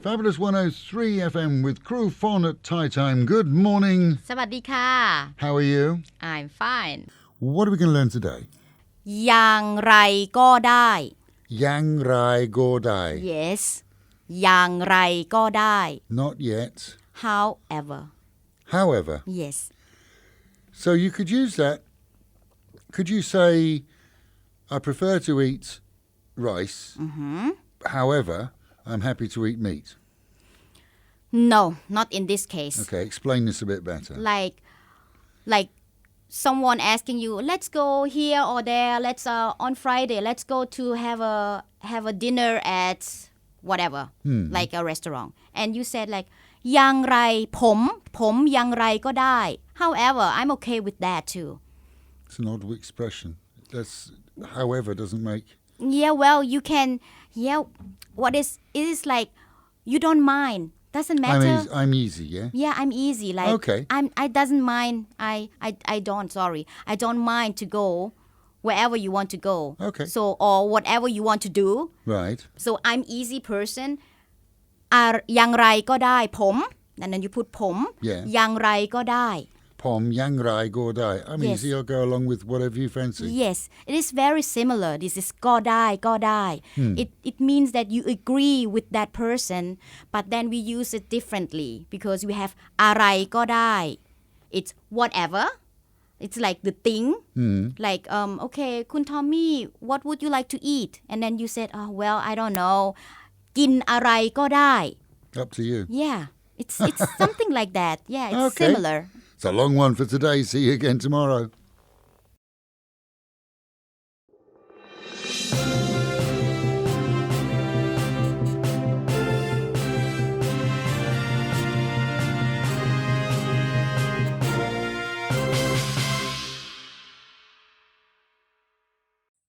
Fabulous 103 FM with Crew Fon at Thai Time. Good morning. สวัสดีค่ะ How are you? I'm fine. What are we going to learn today? อย่างไรก็ได้ Yang Rai Go Dai. Yes อย่างไรก็ได้ Not yet. However However. Yes So you could use that. Could you say, I prefer to eat rice. However, I'm happy to eat meat. No not in this case Okay, explain this a bit better. like someone asking you let's go here or there let's on Friday let's go to have a dinner at whatever like a restaurant and you said like อย่างไรผมอย่างไรก็ได้ however I'm okay with that too It's an odd expression. However doesn't make... Yeah, well, you can. Yeah, it is like you don't mind. Doesn't matter. I'm easy, yeah? Yeah, I'm easy. Like Okay. I doesn't mind. I don't. Sorry, I don't mind to go wherever you want to go. Okay. So or whatever you want to do. Right. So I'm easy person. อย่างไรก็ได้ผม and then you put ผม Yeah. อย่างไรก็ได้ Pom Yang Rai Go Dai. I'm Yes. easy, I'll go along with whatever you fancy. Yes, it is very similar. This is ก็ได้ It means that you agree with that person, but then we use it differently because we have อะไรก็ได้ It's whatever. It's like the thing. Like okay, คุณ Tommy, what would you like to eat? And then you said, oh well, I don't know. กินอะไรก็ได้ Up to you. Yeah, it's something like that. Yeah, it's Okay. similar. It's a long one for today. See you again tomorrow.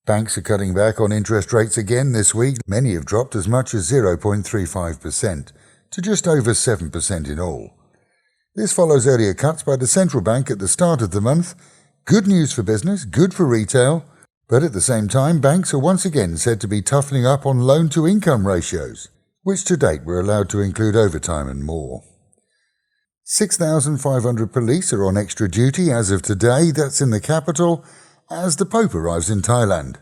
Banks are cutting back on interest rates again this week. Many have dropped as much as 0.35% to just over 7% in all. This follows earlier cuts by the central bank at the start of the month. Good news for business, good for retail, but at the same time, banks are once again said to be toughening up on loan-to-income ratios, which to date were allowed to include overtime and more. 6,500 police are on extra duty as of today, that's in the capital, as the Pope arrives in Thailand,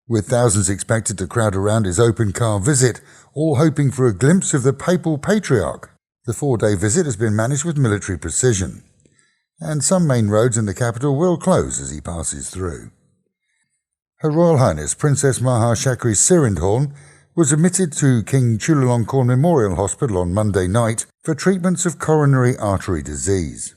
with thousands expected to crowd around his open-car visit, all hoping for a glimpse of the papal patriarch. The 4-day visit has been managed with military precision, and some main roads in the capital will close as he passes through. Her Royal Highness Princess Maha Chakree Sirindhorn was admitted to King Chulalongkorn Memorial Hospital on Monday night for treatments of coronary artery disease.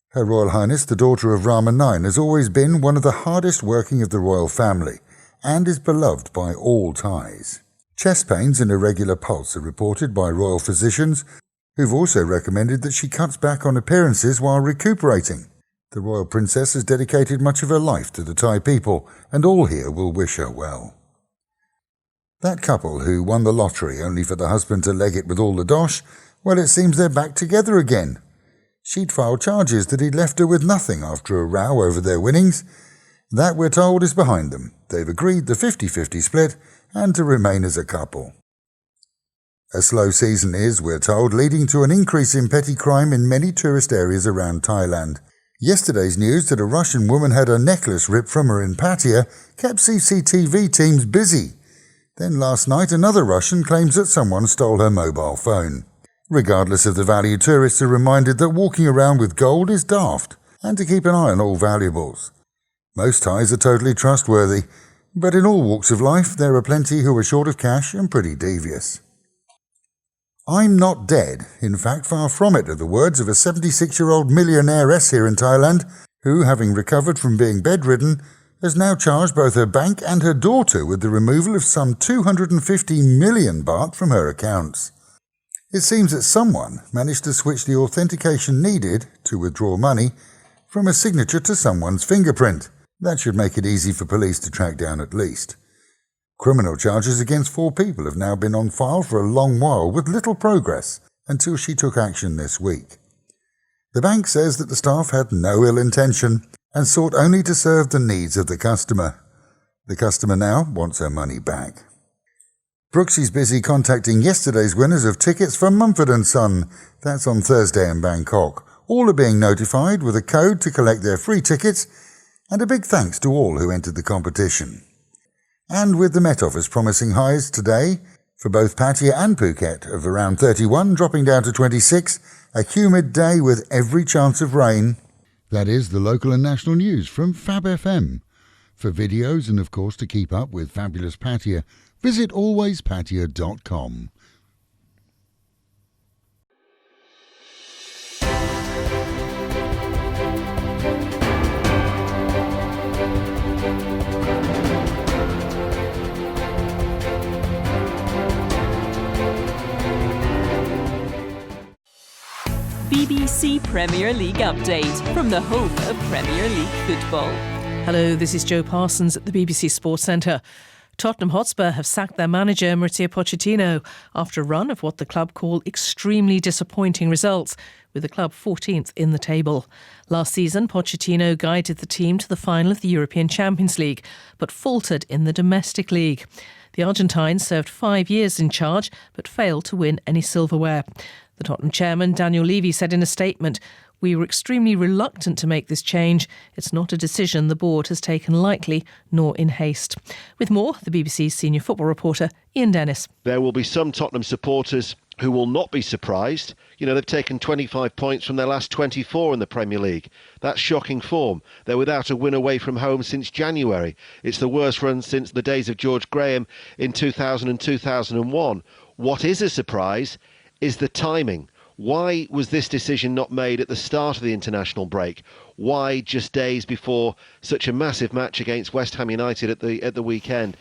Her Royal Highness, the daughter of Rama IX, has always been one of the hardest working of the royal family and is beloved by all Thais. Chest pains and irregular pulse are reported by royal physicians, who've also recommended that she cuts back on appearances while recuperating. The royal princess has dedicated much of her life to the Thai people, and all here will wish her well. That couple who won the lottery only for the husband to leg it with all the dosh, well, it seems they're back together again. She'd filed charges that he'd left her with nothing after a row over their winnings. That, we're told, is behind them. They've agreed the 50-50 split and to remain as a couple. A slow season is, we're told, leading to an increase in petty crime in many tourist areas around Thailand. Yesterday's news that a Russian woman had her necklace ripped from her in Pattaya kept CCTV teams busy. Then last night another Russian claims that someone stole her mobile phone. Regardless of the value, tourists are reminded that walking around with gold is daft and to keep an eye on all valuables. Most Thais are totally trustworthy, but in all walks of life there are plenty who are short of cash and pretty devious. I'm not dead, in fact far from it, are the words of a 76-year-old millionairess here in Thailand who, having recovered from being bedridden, has now charged both her bank and her daughter with the removal of some 250 million baht from her accounts. It seems that someone managed to switch the authentication needed to withdraw money from a signature to someone's fingerprint. That should make it easy for police to track down at least. Criminal charges against 4 people have now been on file for a long while with little progress until she took action this week. The bank says that the staff had no ill intention and sought only to serve the needs of the customer. The customer now wants her money back. Brooksy's busy contacting yesterday's winners of tickets for Mumford & Son. That's on Thursday in Bangkok. All are being notified with a code to collect their free tickets, and a big thanks to all who entered the competition. And with the Met Office promising highs today for both Pattaya and Phuket of around 31 dropping down to 26, a humid day with every chance of rain. That is the local and national news from Fab FM. For videos and of course to keep up with Fabulous Pattaya, visit alwayspattaya.com. BBC Premier League update from the home of Premier League football. Hello, this is Jo Parsons at the BBC Sports Centre. Tottenham Hotspur have sacked their manager Mauricio Pochettino after a run of what the club call extremely disappointing results, with the club 14th in the table. Last season, Pochettino guided the team to the final of the European Champions League, but faltered in the domestic league. The Argentine served 5 years in charge, but failed to win any silverware. The Tottenham chairman, Daniel Levy, said in a statement, "We were extremely reluctant to make this change. It's not a decision the board has taken lightly, nor in haste." With more, the BBC's senior football reporter, Ian Dennis. There will be some Tottenham supporters who will not be surprised. You know, they've taken 25 points from their last 24 in the Premier League. That's shocking form. They're without a win away from home since January. It's the worst run since the days of George Graham in 2000 and 2001. What is a surprise is the timing. Why was this decision not made at the start of the international break? Why just days before such a massive match against West Ham United at the weekend?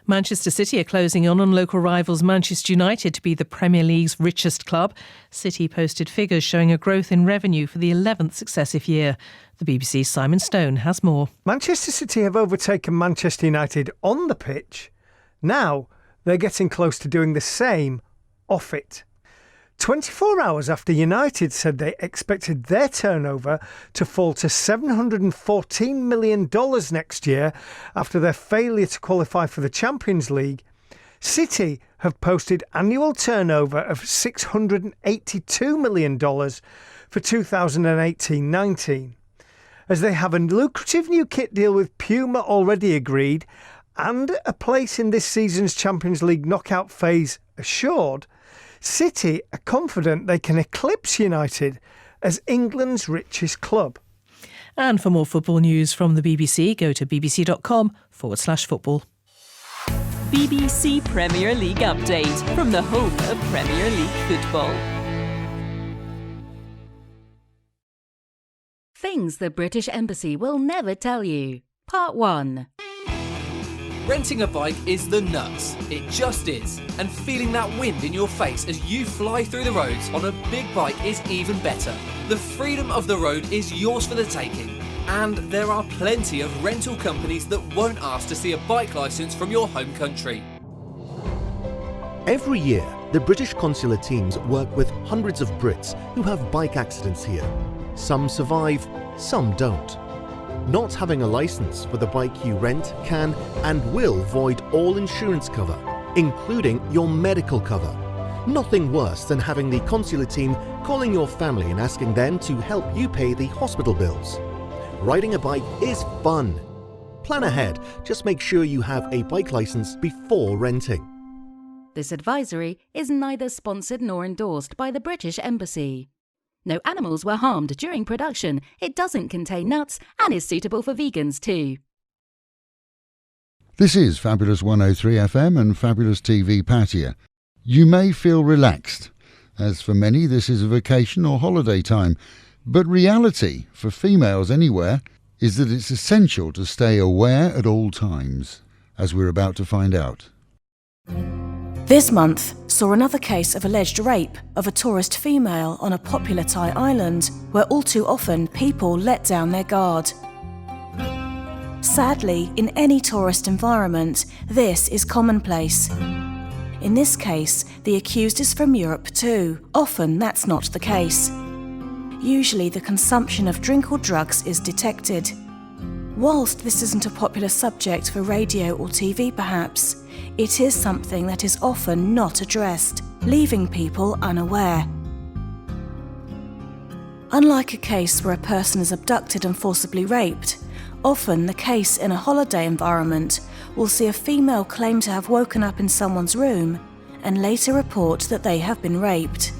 Manchester City are closing on local rivals Manchester United to be the Premier League's richest club. City posted figures showing a growth in revenue for the 11th successive year. The BBC's Simon Stone has more. Manchester City have overtaken Manchester United on the pitch. Now they're getting close to doing the same off it. 24 hours after United said they expected their turnover to fall to $714 million next year after their failure to qualify for the Champions League, City have posted annual turnover of $682 million for 2018-19. As they have a lucrative new kit deal with Puma already agreed and a place in this season's Champions League knockout phase assured, City are confident they can eclipse United as England's richest club. And for more football news from the BBC, go to bbc.com/football. BBC Premier League update from the home of Premier League football. Things the British Embassy will never tell you. Part 1. Renting a bike is the nuts. It just is. And feeling that wind in your face as you fly through the roads on a big bike is even better. The freedom of the road is yours for the taking. And there are plenty of rental companies that won't ask to see a bike licence from your home country. Every year, the British consular teams work with hundreds of Brits who have bike accidents here. Some survive, some don't. Not having a licence for the bike you rent can and will void all insurance cover, including your medical cover. Nothing worse than having the consular team calling your family and asking them to help you pay the hospital bills. Riding a bike is fun. Plan ahead, just make sure you have a bike licence before renting. This advisory is neither sponsored nor endorsed by the British Embassy. No animals were harmed during production. It doesn't contain nuts and is suitable for vegans too. This is Fabulous 103 FM and Fabulous TV Pattaya. You may feel relaxed, as for many this is a vacation or holiday time, but reality, for females anywhere, is that it's essential to stay aware at all times, as we're about to find out. This month saw another case of alleged rape of a tourist female on a popular Thai island where all too often people let down their guard. Sadly, in any tourist environment, this is commonplace. In this case, the accused is from Europe too. Often that's not the case. Usually the consumption of drink or drugs is detected. Whilst this isn't a popular subject for radio or TV perhaps, it is something that is often not addressed, leaving people unaware. Unlike a case where a person is abducted and forcibly raped, often the case in a holiday environment will see a female claim to have woken up in someone's room and later report that they have been raped.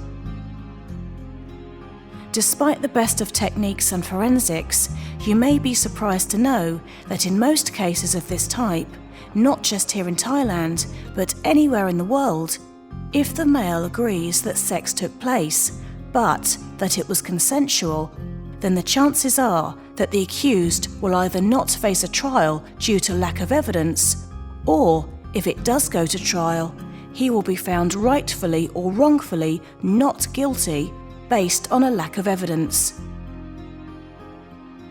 Despite the best of techniques and forensics, you may be surprised to know that in most cases of this type, not just here in Thailand, but anywhere in the world, if the male agrees that sex took place, but that it was consensual, then the chances are that the accused will either not face a trial due to lack of evidence, or, if it does go to trial, he will be found rightfully or wrongfully not guilty based on a lack of evidence.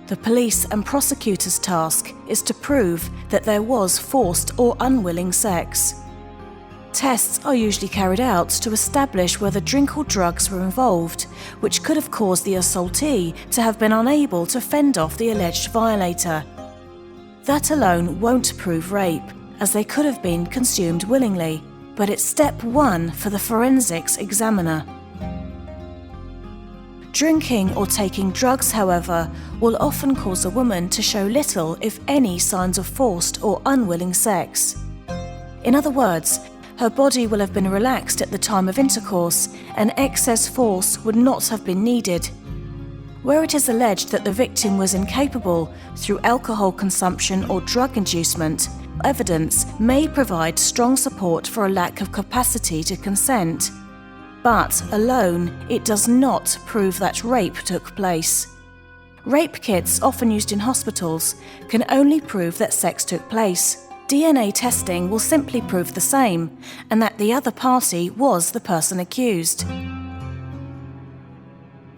The police and prosecutor's task is to prove that there was forced or unwilling sex. Tests are usually carried out to establish whether drink or drugs were involved, which could have caused the assaultee to have been unable to fend off the alleged violator. That alone won't prove rape, as they could have been consumed willingly, but it's step one for the forensics examiner. Drinking or taking drugs, however, will often cause a woman to show little, if any, signs of forced or unwilling sex. In other words, her body will have been relaxed at the time of intercourse, and excess force would not have been needed. Where it is alleged that the victim was incapable through alcohol consumption or drug inducement, evidence may provide strong support for a lack of capacity to consent. But alone, it does not prove that rape took place. Rape kits, often used in hospitals, can only prove that sex took place. DNA testing will simply prove the same, and that the other party was the person accused.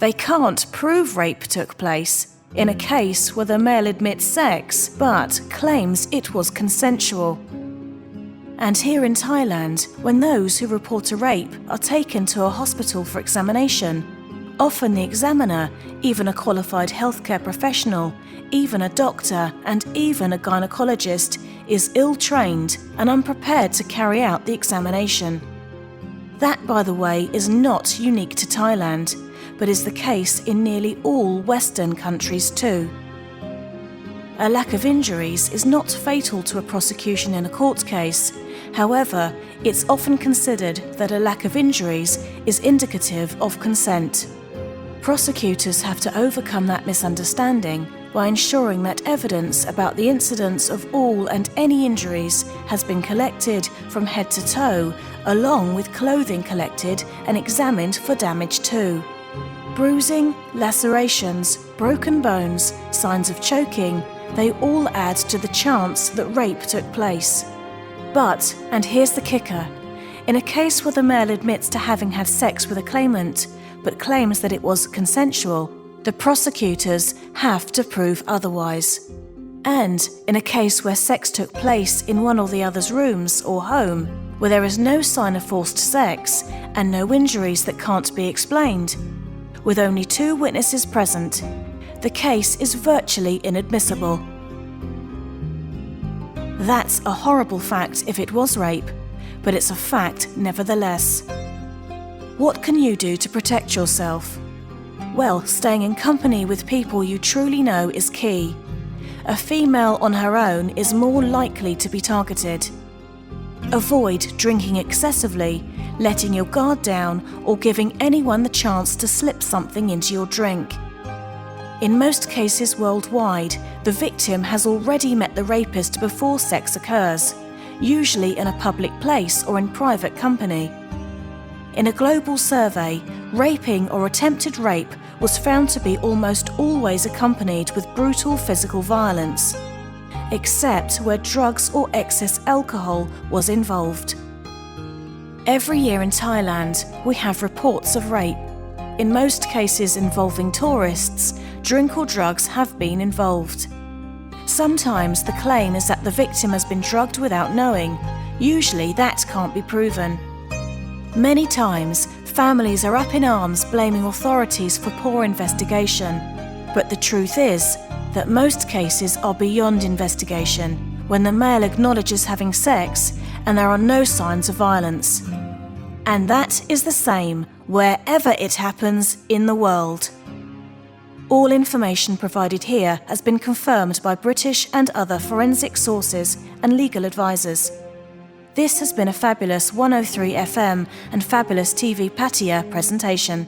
They can't prove rape took place in a case where the male admits sex but claims it was consensual. And here in Thailand, when those who report a rape are taken to a hospital for examination, often the examiner, even a qualified healthcare professional, even a doctor and even a gynecologist is ill-trained and unprepared to carry out the examination. That, by the way, is not unique to Thailand, but is the case in nearly all Western countries too. A lack of injuries is not fatal to a prosecution in a court case. However, it's often considered that a lack of injuries is indicative of consent. Prosecutors have to overcome that misunderstanding by ensuring that evidence about the incidence of all and any injuries has been collected from head to toe, along with clothing collected and examined for damage too. Bruising, lacerations, broken bones, signs of choking, they all add to the chance that rape took place. But, and here's the kicker, in a case where the male admits to having had sex with a claimant, but claims that it was consensual, the prosecutors have to prove otherwise. And in a case where sex took place in one or the other's rooms or home, where there is no sign of forced sex and no injuries that can't be explained, with only 2 witnesses present, the case is virtually inadmissible. That's a horrible fact if it was rape, but it's a fact nevertheless. What can you do to protect yourself? Well, staying in company with people you truly know is key. A female on her own is more likely to be targeted. Avoid drinking excessively, letting your guard down, or giving anyone the chance to slip something into your drink. In most cases worldwide, the victim has already met the rapist before sex occurs, usually in a public place or in private company. In a global survey, raping or attempted rape was found to be almost always accompanied with brutal physical violence, except where drugs or excess alcohol was involved. Every year in Thailand, we have reports of rape. In most cases involving tourists, drink or drugs have been involved. Sometimes the claim is that the victim has been drugged without knowing. Usually that can't be proven. Many times, families are up in arms blaming authorities for poor investigation. But the truth is, that most cases are beyond investigation when the male acknowledges having sex and there are no signs of violence. And that is the same wherever it happens in the world. All information provided here has been confirmed by British and other forensic sources and legal advisors. This has been a Fabulous 103 FM and Fabulous TV Pattaya presentation.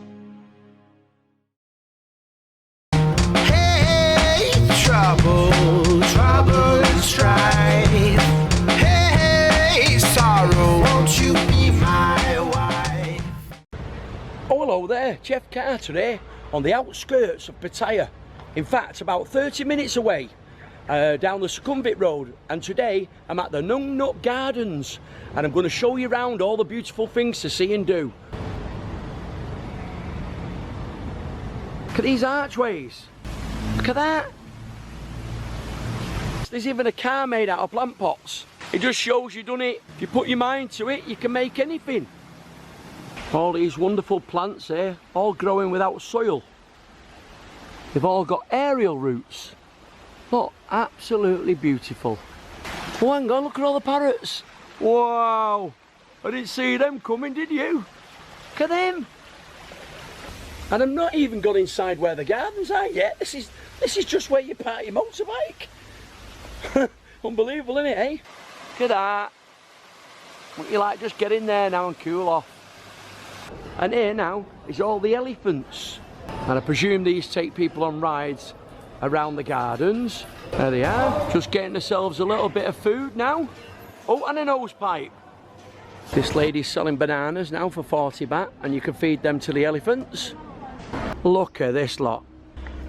Hey, trouble and strife. Hey, sorrow, won't you be my wife? Oh, hello there, Jeff Carter here, on the outskirts of Pattaya. In fact, about 30 minutes away, down the Sukhumvit Road. And today, I'm at the Nung Nut Gardens, and I'm going to show you around all the beautiful things to see and do. Look at these archways. Look at that. There's even a car made out of plant pots. It just shows you done it. If you put your mind to it, you can make anything. All these wonderful plants here, all growing without soil. They've all got aerial roots. Look, absolutely beautiful. Oh, hang on, look at all the parrots. Wow, I didn't see them coming, did you? Look at them. And I'm not even gone inside where the gardens are yet. This is just where you park your motorbike. Unbelievable, isn't it, eh? Look at that. Wouldn't you like just get in there now and cool off? And here now is all the elephants. And I presume these take people on rides around the gardens. There they are, just getting themselves a little bit of food now. Oh, and a nose pipe. This lady's selling bananas now for 40 baht, and you can feed them to the elephants. Look at this lot.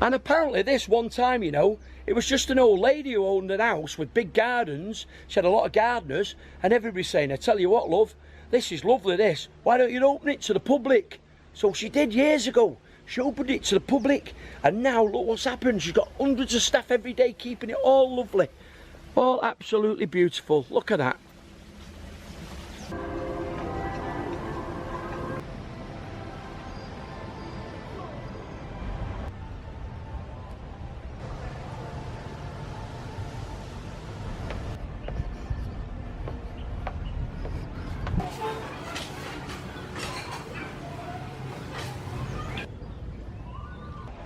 And apparently this one time, you know, it was just an old lady who owned an house with big gardens. She had a lot of gardeners, and everybody's saying, I tell you what, love, this is lovely, this. Why don't you open it to the public? So she did years ago. She opened it to the public, and now look what's happened. She's got hundreds of staff every day keeping it all lovely. All absolutely beautiful. Look at that.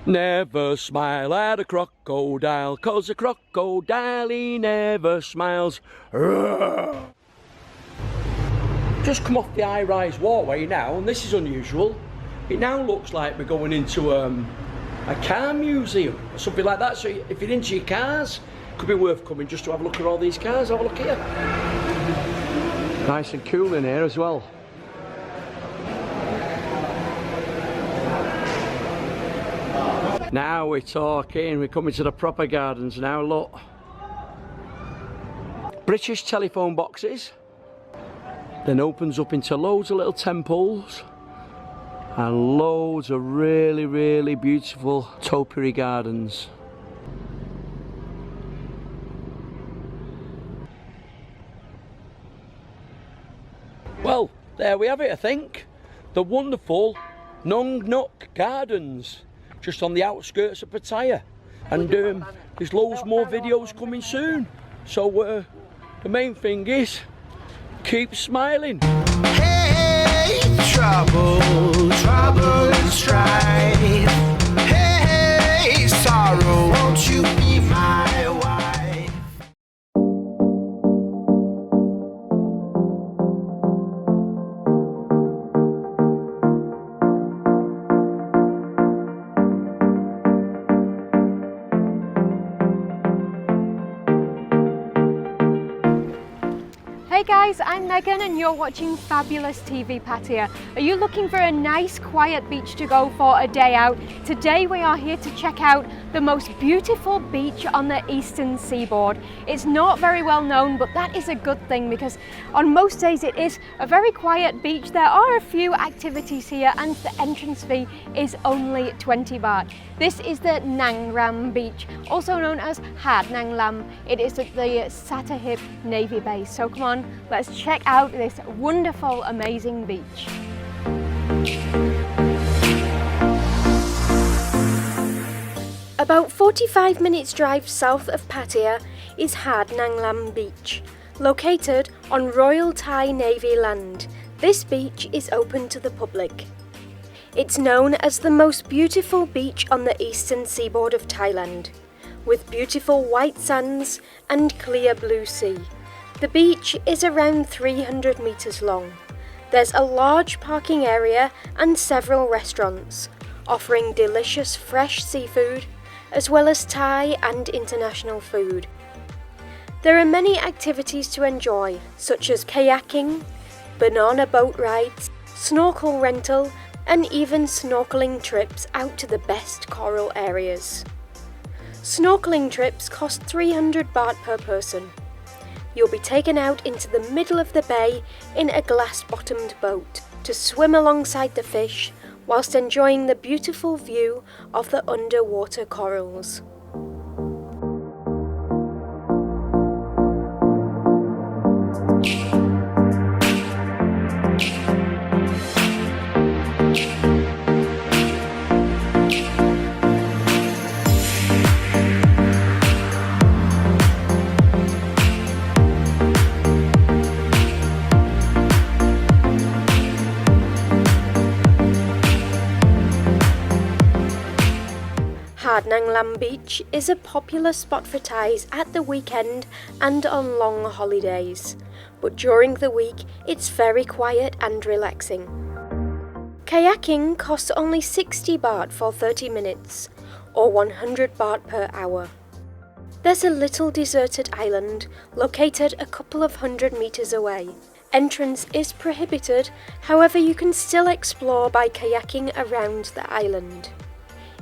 Never smile at a crocodile, 'cause a crocodile, he never smiles. Just come off the high-rise walkway now, and this is unusual. It now looks like we're going into a car museum, or something like that. So if you're into your cars, it could be worth coming just to have a look at all these cars. Have a look here. Nice and cool in here as well. Now we're talking, we're coming to the proper gardens now, look. British telephone boxes, then opens up into loads of little temples and loads of really, really beautiful topiary gardens. Well, there we have it, I think. The wonderful Nung Nut Gardens, just on the outskirts of Pattaya, and there's loads more videos coming soon, so the main thing is keep smiling. Hey, trouble and strife. Hey, sorrow, won't you be my wife? Hey guys, I'm Megan and you're watching Fabulous TV Pattaya. Are you looking for a nice quiet beach to go for a day out? Today we are here to check out the most beautiful beach on the eastern seaboard. It's not very well known, but that is a good thing because on most days it is a very quiet beach. There are a few activities here and the entrance fee is only 20 baht. This is the Nang Ram beach, also known as Had Nang Lam. It is at the Sattahip Navy base. So come on, let's check out this wonderful, amazing beach. A About 45 minutes drive south of Pattaya is Had Nang Lam Beach. Located on Royal Thai Navy land, this beach is open to the public. It's known as the most beautiful beach on the eastern seaboard of Thailand, with beautiful white sands and clear blue sea. The beach is around 300 metres long. There's a large parking area and several restaurants, offering delicious fresh seafood, as well as Thai and international food. There are many activities to enjoy, such as kayaking, banana boat rides, snorkel rental, and even snorkeling trips out to the best coral areas. Snorkeling trips cost 300 baht per person. You'll be taken out into the middle of the bay in a glass-bottomed boat to swim alongside the fish whilst enjoying the beautiful view of the underwater corals. Had Nang Lam Beach is a popular spot for Thais at the weekend and on long holidays, but during the week it's very quiet and relaxing. Kayaking costs only 60 baht for 30 minutes, or 100 baht per hour. There's a little deserted island located a couple of 100 meters away. Entrance is prohibited, however you can still explore by kayaking around the island.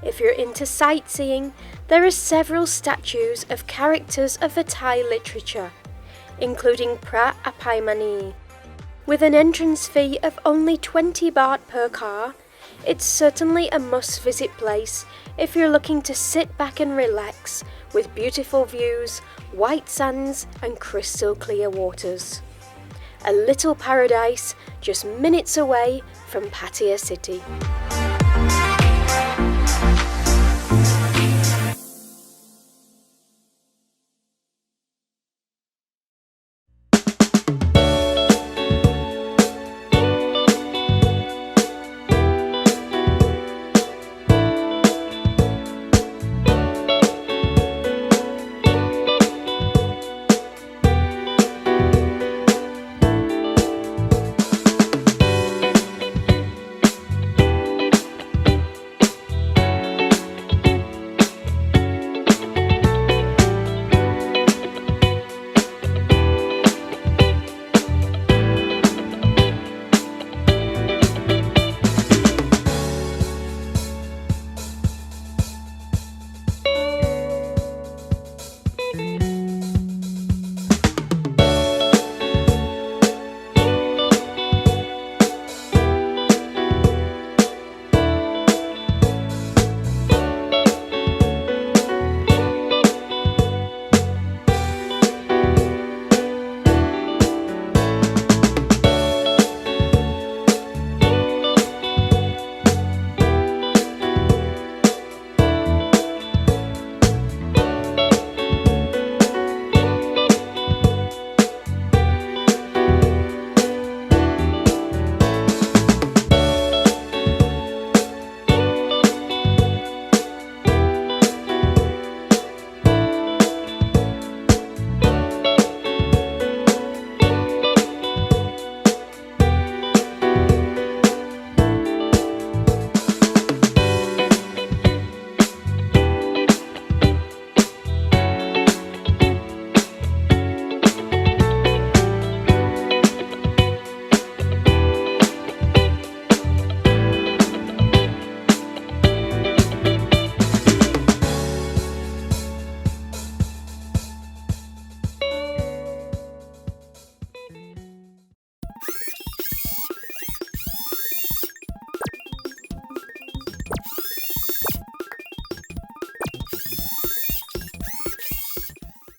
If you're into sightseeing, there are several statues of characters of the Thai literature, including Pra Apaimani. With an entrance fee of only 20 baht per car, it's certainly a must-visit place if you're looking to sit back and relax with beautiful views, white sands and crystal clear waters. A little paradise just minutes away from Pattaya city.